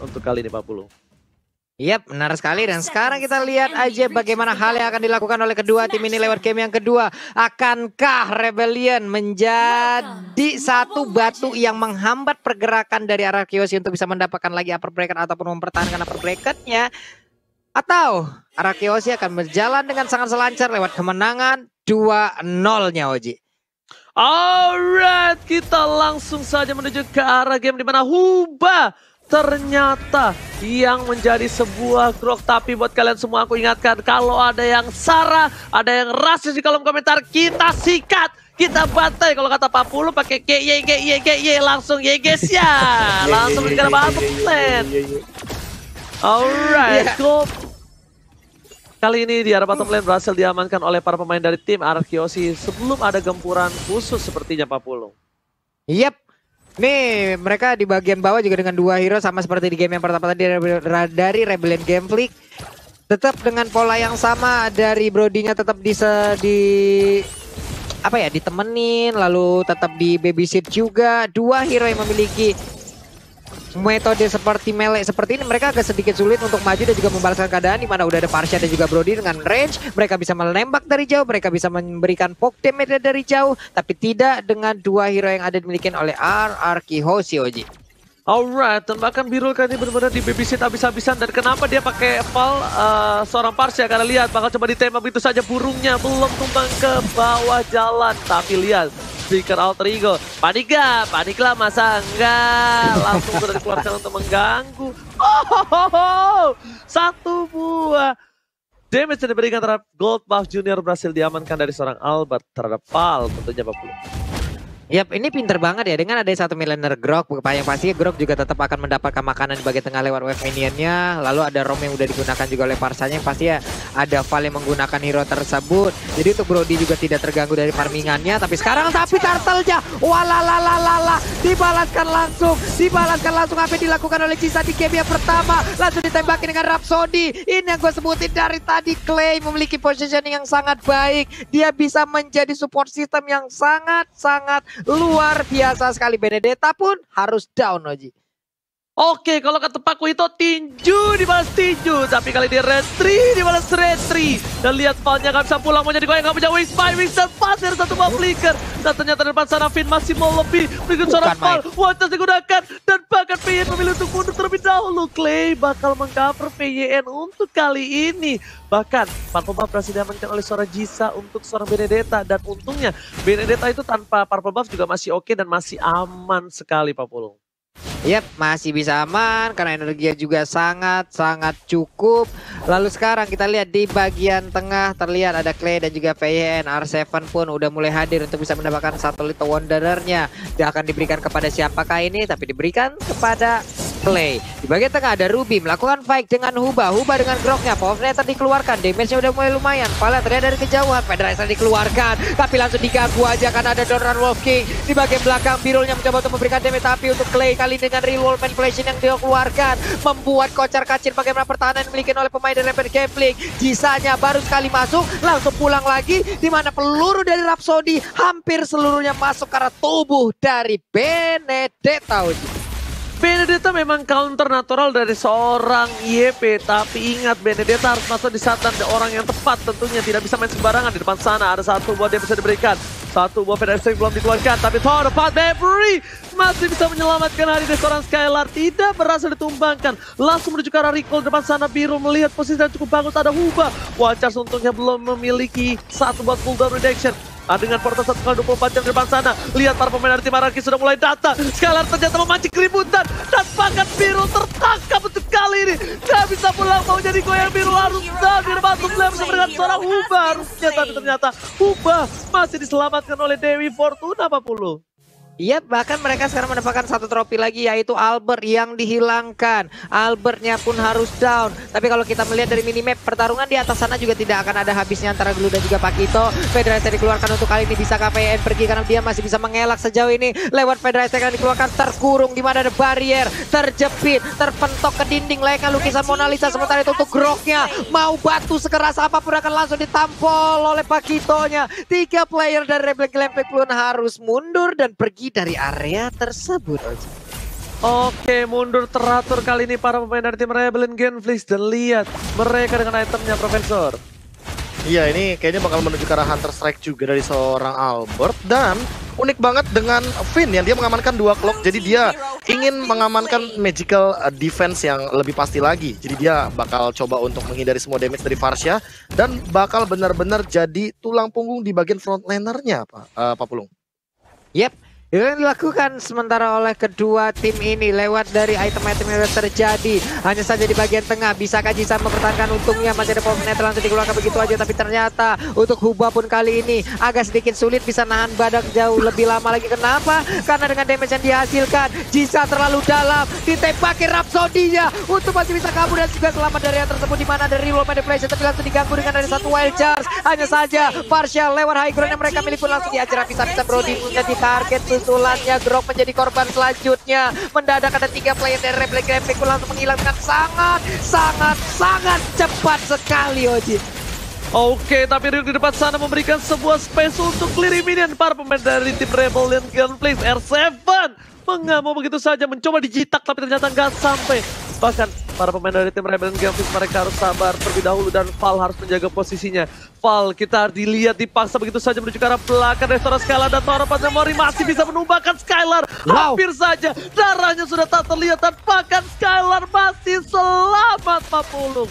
untuk kali ini 40. Yap, benar sekali. Dan sekarang kita lihat aja bagaimana hal yang akan dilakukan oleh kedua tim ini lewat game yang kedua. Akankah Rebellion menjadi satu batu yang menghambat pergerakan dari arah Kyoshi untuk bisa mendapatkan lagi upper bracket ataupun mempertahankan upper bracketnya? Atau arah Kyoshi akan berjalan dengan sangat selancar lewat kemenangan 2-0-nya, Oji? Alright, kita langsung saja menuju ke arah game di mana Huba ternyata yang menjadi sebuah grok. Tapi buat kalian semua aku ingatkan, kalau ada yang Sarah, ada yang rasis di kolom komentar, kita sikat, kita bantai. Kalau kata Pak Pulu pakai GY langsung ya guys ya. Langsung ke bottom lane. Alright, go. Kali ini di arah bottom lane berhasil diamankan oleh para pemain dari tim Kyoshi sebelum ada gempuran khusus sepertinya Pak Pulu. Yap. Nih, mereka di bagian bawah juga dengan dua hero sama seperti di game yang pertama tadi dari Rebellion Gameplay. Tetap dengan pola yang sama dari Brodinya tetap ditemenin, lalu tetap di babysit juga. Dua hero yang memiliki metode seperti melee seperti ini, mereka agak sedikit sulit untuk maju dan juga membalaskan keadaan, di mana udah ada Parsha dan juga Brody dengan range. Mereka bisa menembak dari jauh, mereka bisa memberikan poke damage dari jauh, tapi tidak dengan dua hero yang ada dimiliki oleh Kyoshi, Oji. Alright, dan bahkan Birul kali ini benar-benar di babysit habis-habisan. Dan kenapa dia pakai Val seorang Parsha? Karena lihat, bakal coba ditembak begitu saja, burungnya belum tumbang ke bawah jalan. Tapi lihat, Flicker Alter Ego, panik gak? Panik lah, masa enggak? Langsung sudah dikeluarkan untuk mengganggu. Satu buah damage yang diberikan terhadap Gold Buff Junior berhasil diamankan dari seorang Albert terhadap Val tentunya 40. Yap, ini pinter banget ya, dengan ada satu Millionaire Grok, yang pasti Grok juga tetap akan mendapatkan makanan di bagian tengah lewat wave minionnya. Lalu ada Rom yang udah digunakan juga oleh Parsanya, yang pasti ya ada Val yang menggunakan hero tersebut. Jadi untuk Brody juga tidak terganggu dari farmingannya. Tapi sekarang turtle-nya, walalalala, dibalaskan langsung apa yang dilakukan oleh Jisa di game yang pertama. Langsung ditembakin dengan Rhapsody. Ini yang gue sebutin dari tadi, Clay memiliki positioning yang sangat baik. Dia bisa menjadi support system yang sangat luar biasa sekali. Benedetta pun harus down, Oji. Oke, kalau kata Paku itu tinju dibalas tinju, tapi kali ini retri dibalas retri. Dan lihat Valnya gak bisa pulang, mau jadi goyang, gak punya Wingspan pasir satu buah flicker. Dan ternyata depan sana Finn masih mau lebih, berikut seorang Val, Waters digunakan. Dan bahkan PYN memilih untuk mundur terlebih dahulu. Clay bakal mengcover PYN untuk kali ini. Bahkan Purple Buff berhasil diamankan oleh seorang Jisa untuk seorang Benedetta. Dan untungnya Benedetta itu tanpa Purple Buff juga masih oke dan masih aman sekali Pak Pulung. Yap, masih bisa aman karena energinya juga sangat cukup. Lalu sekarang kita lihat di bagian tengah terlihat ada Clay dan juga VN. R7 pun udah mulai hadir untuk bisa mendapatkan satu Little Wanderer-nya. Dia akan diberikan kepada siapakah ini? Tapi diberikan kepada Clay. Di bagian tengah ada Ruby melakukan fight dengan Huba dengan Groknya. Power Sniper dikeluarkan, damage-nya udah mulai lumayan. Pala terlihat dari kejauhan, Federator dikeluarkan, tapi langsung diganggu aja karena ada Donran Wolf King. Di bagian belakang Birulnya mencoba untuk memberikan damage, tapi untuk Clay kali ini dengan real world manipulation yang dia keluarkan membuat kocar kacir bagaimana pertahanan yang dimiliki oleh pemain dari Rebellion Gameplay. Jisanya baru sekali masuk langsung pulang lagi, di mana peluru dari Rhapsody hampir seluruhnya masuk ke arah tubuh dari Benedetta. Benedetta memang counter natural dari seorang YP, tapi ingat Benedetta harus masuk di saat dan orang yang tepat tentunya, tidak bisa main sembarangan. Di depan sana ada satu buah dia bisa diberikan, satu buah Federation belum dikeluarkan, tapi Thor Path Memory masih bisa menyelamatkan hari dari seorang Skylar, tidak berhasil ditumbangkan. Langsung menuju ke arah recall. Depan sana Biru melihat posisi yang cukup bagus, ada Huba. Watchers untungnya belum memiliki satu buat cooldown reduction. Dengan portal 1x24 jam di depan sana. Lihat para pemain dari tim Araki sudah mulai datang. Skylar ternyata memancing keributan. Dan bahkan Biru tertangkap untuk kali ini. Gak bisa pulang, mau jadi goyang. Biru harus down di depan top lane bersama dengan seorang Huba. Harusnya, tapi ternyata Huba masih diselamatkan oleh Dewi Fortuna 40. Iya, bahkan mereka sekarang mendapatkan satu trofi lagi, yaitu Albert yang dihilangkan. Albertnya pun harus down. Tapi kalau kita melihat dari minimap, pertarungan di atas sana juga tidak akan ada habisnya antara Glue dan juga Pakito. Federasi dikeluarkan untuk kali ini, bisa KPN pergi karena dia masih bisa mengelak sejauh ini. Lewat Federasi akan dikeluarkan, terkurung di mana ada barrier, terjepit, terpentok ke dinding layaknya lukisan Mona Lisa. Sementara itu untuk Groknya, mau batu sekeras apapun akan langsung ditampol oleh Pakitonya. 3 player dari Rebellion Gameplay pun harus mundur dan pergi dari area tersebut. Oke, mundur teratur kali ini para pemain dari tim Rebellion Genflix. Dan lihat mereka dengan itemnya, Profesor. Iya, ini kayaknya bakal menuju ke arah Hunter Strike juga dari seorang Albert. Dan unik banget dengan Finn yang dia mengamankan 2 clock. Jadi dia ingin mengamankan magical defense yang lebih pasti lagi. Jadi dia bakal coba untuk menghindari semua damage dari Varsha. Dan bakal benar-benar jadi tulang punggung di bagian frontlanernya, Pak Pulung. Yep. Itu yang dilakukan sementara oleh kedua tim ini lewat dari item-item yang terjadi. Hanya saja di bagian tengah, bisakah Jisa mempertahankan untungnya? Masih ada power netral langsung dikeluarkan begitu aja. Tapi ternyata untuk Huba pun kali ini agak sedikit sulit bisa nahan badak jauh lebih lama lagi. Kenapa? Karena dengan damage yang dihasilkan, Jisa terlalu dalam. Ditembaki Rhapsody-nya untuk masih bisa kabur dan juga selamat dari yang tersebut. Dimana dari reroll manipulation tapi langsung diganggu dengan dari satu wild charge. Hanya saja Partial lewat high ground yang mereka miliki pun langsung diajar bisa-bisa Brody menjadi target. Susulannya Grok menjadi korban selanjutnya. Mendadak ada 3 player dari Rebellion Genflix langsung menghilangkan sangat cepat sekali, Oji. Oke, tapi Ryuk di depan sana memberikan sebuah space untuk clear minion. Para pemain dari tim Rebellion Genflix, R7 mengamuk begitu saja, mencoba dijitak tapi ternyata nggak sampai. Bahkan para pemain dari tim Rebellion Genflix mereka harus sabar terlebih dahulu dan Val harus menjaga posisinya. Val kita dilihat dipaksa begitu saja menuju ke arah belakang dari seorang Skylar dan Toro Mori masih bisa menumbangkan Skylar. Hampir saja darahnya sudah tak terlihat dan bahkan Skylar masih selamat, Pak Pulung.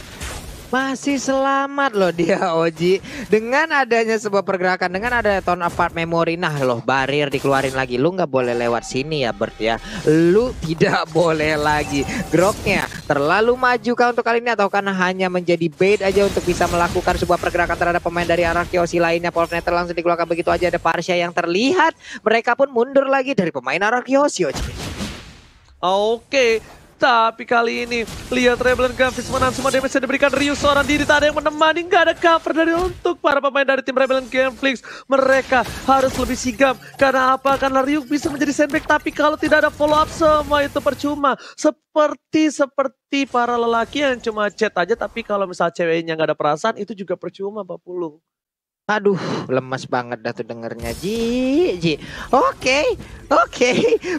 Masih selamat loh dia, Oji. Dengan adanya sebuah pergerakan, dengan ada Torn Apart Memory, nah loh barrier dikeluarin lagi. Lu nggak boleh lewat sini ya Bert ya. Lu tidak boleh lagi. Groknya terlalu maju kah untuk kali ini atau karena hanya menjadi bait aja untuk bisa melakukan sebuah pergerakan terhadap pemain dari arah Kyoshi lainnya. Power Nether langsung dikeluarkan begitu aja, ada Varsha yang terlihat. Mereka pun mundur lagi dari pemain arah Kyoshi, Oji. Oke. Tapi kali ini lihat Rebellion Genflix menang semua damage yang diberikan Ryu seorang diri, tak ada yang menemani, nggak ada cover dari untuk para pemain dari tim Rebellion Genflix. Mereka harus lebih sigap karena apa? Karena Ryu bisa menjadi sandbag tapi kalau tidak ada follow up semua itu percuma. Seperti para lelaki yang cuma chat aja tapi kalau misalnya ceweknya nggak ada perasaan itu juga percuma, Pak Pulung. Aduh, lemas banget dah tuh dengernya, Ji. Oke,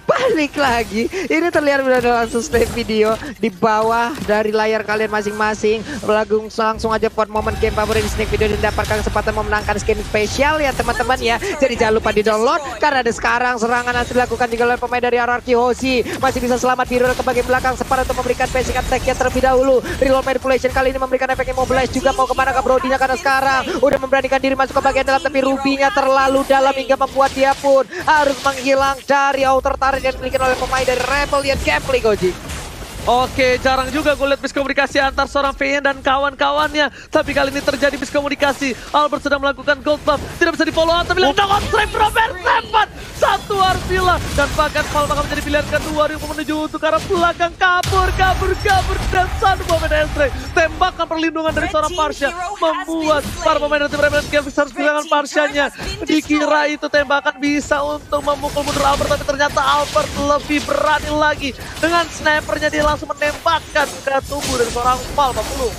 balik lagi. Ini terlihat udah ada langsung slide video di bawah dari layar kalian masing-masing. Langsung aja vote momen game favorit di sneak video dan dapatkan kesempatan memenangkan skin spesial ya teman-teman ya. Jadi jangan lupa di download karena ada sekarang serangan yang dilakukan juga oleh pemain dari RRQ Hoshi. Masih bisa selamat biru ke bagian belakang separuh untuk memberikan basic attack-nya terlebih dahulu. Reload manipulation kali ini memberikan efek immobilize juga mau kemana ke Brody-nya karena sekarang udah memberanikan diri masuk ke bagian dalam tapi Ruby-nya terlalu dalam hingga membuat dia pun harus menghilang dari outer turret yang dimiliki oleh pemain dari Rebellion Genflix, Goji. Oke, jarang juga gue lihat miskomunikasi antar seorang Feyen dan kawan-kawannya. Tapi kali ini terjadi miskomunikasi. Albert sedang melakukan gold buff. Tidak bisa di follow up, tapi langsung on strike Robert Seven. Satu Arvila. Dan bahkan Val bakal menjadi pilihan kedua. Rio menuju untuk arah belakang. Kabur. Dan satu pemain Estre. Tembakan perlindungan dari seorang Varsha. Membuat para pemain dari tim Rebellion Genflix harus kehilangan Varshanya. Dikira itu tembakan bisa untuk memukul mundur Albert. Tapi ternyata Albert lebih berani lagi. Dengan snipernya dia langsung menembakkan ke tubuh dari seorang Val, Pak Pulung.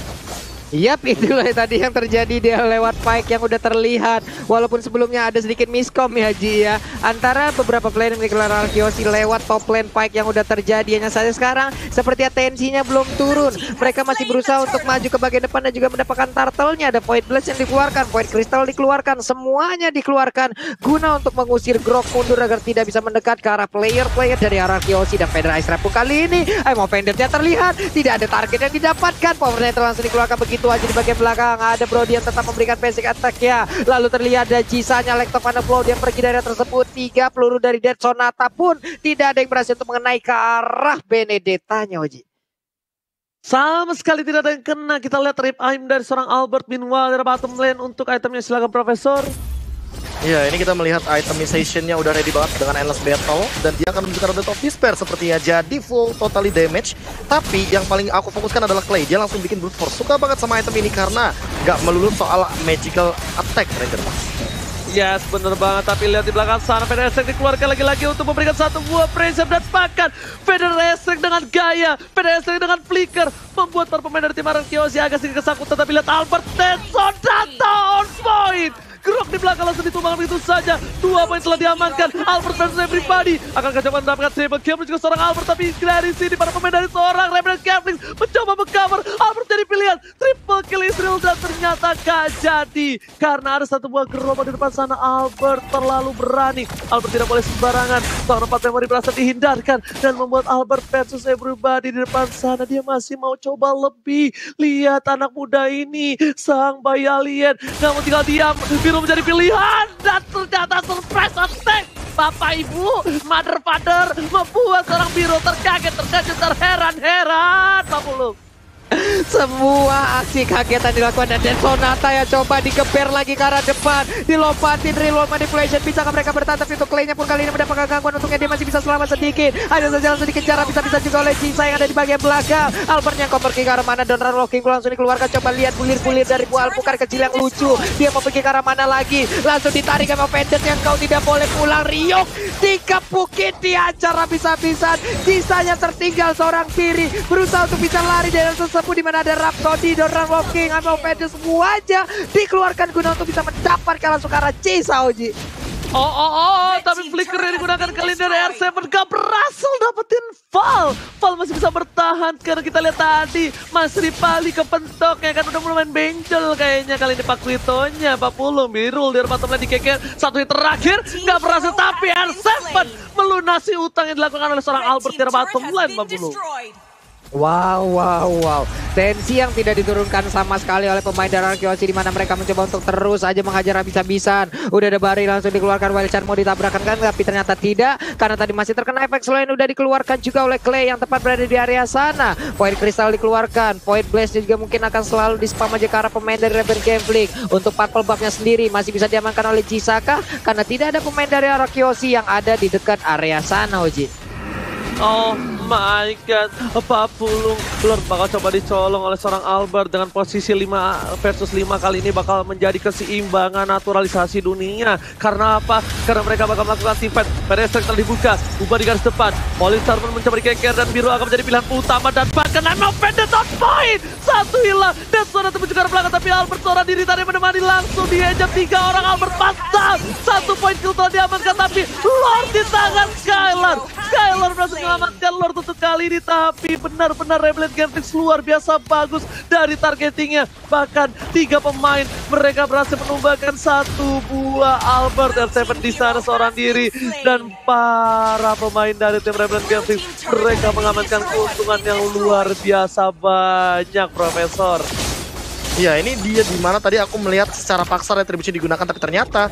Yap, itulah tadi yang terjadi dia lewat Pike yang udah terlihat. Walaupun sebelumnya ada sedikit miskom ya Ji ya. Antara beberapa player yang dikelar Kyoshi lewat top lane Pike yang udah terjadi. Hanya saja sekarang seperti tensinya belum turun. Mereka masih berusaha untuk maju ke bagian depan dan juga mendapatkan turtle-nya. Ada Void Blast yang dikeluarkan, Void Crystal dikeluarkan. Semuanya dikeluarkan guna untuk mengusir Grok mundur agar tidak bisa mendekat ke arah player-player dari arah Kyoshi. Dan Federer Ice Rapu kali ini Emo Vendernya terlihat. Tidak ada target yang didapatkan. Power Nether langsung dikeluarkan begitu aja di bagian belakang. Ada Brody yang tetap memberikan basic attack ya. Lalu terlihat ada Jisanya Lecto Flow yang pergi dari tersebut. 3 peluru dari Dead Sonata pun tidak ada yang berhasil untuk mengenai ke arah Benedetta-nya, Oji. Sama sekali tidak ada yang kena. Kita lihat rip aim dari seorang Albert. Meanwhile dari bottom lane untuk itemnya, silakan Profesor. Ya, ini kita melihat itemization-nya udah ready banget dengan Endless Battle. Dan dia akan menunjukkan Rodet of Despair sepertinya. Jadi full totally damage. Tapi yang paling aku fokuskan adalah Clay. Dia langsung bikin brute force. Suka banget sama item ini karena gak melulu soal magical attack, Ranger. Yes, bener banget. Tapi lihat di belakang sana, Federer dikeluarkan lagi-lagi untuk memberikan satu buah pressure dan bahkan Federer dengan gaya, Federer dengan flicker membuat para pemain dari tim Arang Kyoshi agak sedikit kesakutan. Tapi lihat Albert Tenson Data on point. Grok di belakang langsung ditumbangkan begitu saja. 2 poin telah diamankan. Albert versus everybody. Akankah coba mendapatkan triple kill juga seorang Albert, tapi dari sini para pemain dari seorang Rebel Gaming mencoba mengcover. Albert jadi pilihan. Triple kill Israel dan ternyata gak jadi. Karena ada satu buah gerobak di depan sana. Albert terlalu berani. Albert tidak boleh sembarangan. Seorang 4 memori berhasil dihindarkan dan membuat Albert versus everybody di depan sana. Dia masih mau coba lebih. Lihat anak muda ini, sang bayi alien. Namun tinggal diam, Biru menjadi pilihan. Dan ternyata surprise attack. Bapak Ibu, mother father membuat seorang Biru terkaget, terkejut, terheran-heran. Pak Pulung. Semua aksi kagetan dilakukan dan Sonata ya coba digeber lagi ke arah depan, dilompatin reload manipulation. Bisakah mereka bertahan? Tapi untuk Clay-nya pun kali ini mendapatkan gangguan. Untungnya dia masih bisa selamat sedikit. Ada saja langsung dikejar bisa-bisa juga oleh Jinsa yang ada di bagian belakang. Albert yang cover ke arah mana dan Locking langsung dikeluarkan. Coba lihat bulir-bulir dari buah alpukat kecil yang lucu. Dia mau pergi ke arah mana lagi? Langsung ditarik sama Pendant yang kau tidak boleh pulang. Ryuk dikepukin, diajar habis-habisan. Sisanya tertinggal seorang Piri berusaha untuk bisa lari dari sesepuh di mana ada Rhapsody, Donran Walking, Amel Pendant semuanya dikeluarkan guna untuk bisa mendapatkan langsung ke arah Cisa Oji. Tapi flicker yang digunakan kali ini dari R7 gak berhasil dapetin Val. Val masih bisa bertahan karena kita lihat tadi Mas Ripali kepentok ya kan, udah mulai main benjol kayaknya kali ini Pak Kritonya. Pak Pulung Birul di bottom lane dikeker. Satu hit terakhir gak berhasil, tapi R7 melunasi utang yang dilakukan oleh seorang Albert di bottom lane Pak Pulung. Wow. Tensi yang tidak diturunkan sama sekali oleh pemain dari Arkeosi, di mana mereka mencoba untuk terus aja menghajar habis-habisan. Udah ada Bari langsung dikeluarkan, Wildcard mau ditabrakkan kan, tapi ternyata tidak. Karena tadi masih terkena efek selain udah dikeluarkan juga oleh Clay yang tepat berada di area sana. Void Crystal dikeluarkan, Void Blast juga mungkin akan selalu di spam aja ke arah pemain dari Rebel Gaming. Untuk Purple Buff-nya sendiri masih bisa diamankan oleh Jisaka karena tidak ada pemain dari Arkeosi yang ada di dekat area sana, Oji. Oh my god, Pak Pulung Lord bakal coba dicolong oleh seorang Albert dengan posisi 5 versus 5 kali ini bakal menjadi keseimbangan naturalisasi dunia. Karena apa? Karena mereka bakal melakukan team fight. Pedestrian telah dibuka, ubah di garis depan. Polistar pun mencoba dikeker dan Biru akan menjadi pilihan utama dan bahkan Amel Pendant on point. Satu hilang dan suara tembus ke belakang, tapi Albert seorang diri tadi menemani langsung dihejam 3 orang. Albert pasang 1 poin kill telah diamankan, tapi Lord di tangan Skylar. Skylar berhasil menyelamatkan Lord untuk kali ini, tapi benar-benar Rebel Gaming luar biasa bagus dari targetingnya. Bahkan 3 pemain mereka berhasil menumbangkan 1 buah Albert. R7 di sana seorang diri dan para pemain dari tim Rebel Gaming mereka mengamankan keuntungan yang luar biasa banyak, Profesor. Ya, ini dia dimana tadi aku melihat secara paksa retribusi digunakan, tapi ternyata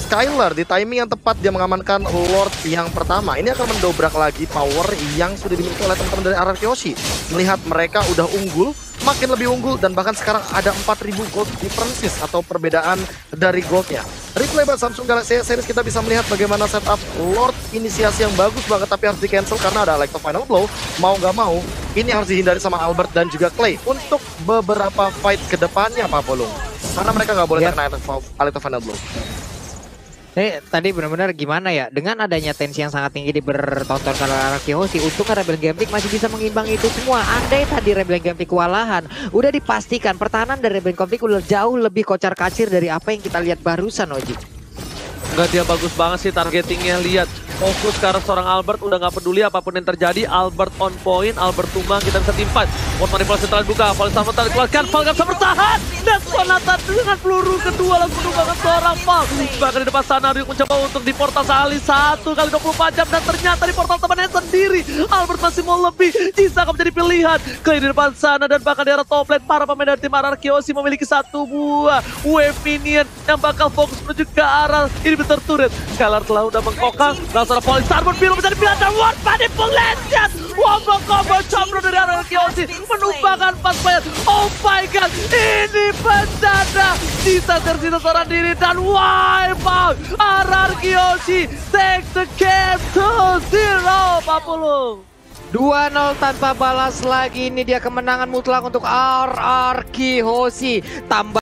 Skylar di timing yang tepat dia mengamankan Lord yang pertama. Ini akan mendobrak lagi power yang sudah dimiliki oleh teman-teman dari Arkeosi. Melihat mereka udah unggul, makin lebih unggul, dan bahkan sekarang ada 4000 gold differences atau perbedaan dari goldnya. Replay buat Samsung Galaxy Series kita bisa melihat bagaimana setup Lord inisiasi yang bagus banget, tapi harus di cancel karena ada Electro Final Blow. Mau nggak mau, ini harus dihindari sama Albert dan juga Clay untuk beberapa fight ke depannya, Pak Polung. Karena mereka nggak boleh terkena Electro Final Blow. Tadi benar-benar gimana ya, dengan adanya tensi yang sangat tinggi dibertonton oleh Arkeosi, untungnya Rebel Gaming masih bisa mengimbang itu semua. Andai tadi Rebel Gaming kewalahan, udah dipastikan pertahanan dari Rebel Gaming udah jauh lebih kocar-kacir dari apa yang kita lihat barusan, Oji. Enggak, dia bagus banget sih targetingnya, lihat. Fokus ke arah seorang Albert, udah nggak peduli apapun yang terjadi. Albert on point, Albert tumbang, kita bisa timpan. Port manipulasi telah dibuka, Val sama telah dikeluarkan, Val nggak bisa bertahan. Dan Sonata dengan peluru kedua langsung tumbangkan seorang Val. Bahkan di depan sana Ryuk mencoba untuk di portal sekali 1 kali 24 jam, dan ternyata di portal temannya sendiri. Albert masih mau lebih, Jisa akan menjadi pilihan. Clay di depan sana dan bahkan di arah top lane, para pemain dari tim Arkeosi memiliki 1 buah wave minion yang bakal fokus menuju ke arah ini besar turret. Skylar telah udah mengkokang. Seorang Polistar pun Biru bisa dipilih dan Ward manipulation. Wombo combo combro dari Arkeosi menumbangkan 4 player. Oh my god, ini bencana. Sisa tersisa seorang diri dan wipe out. Arkeosi take the game to 0, Pak Pulung. 2-0 tanpa balas lagi, ini dia kemenangan mutlak untuk Arkeosi. Tambah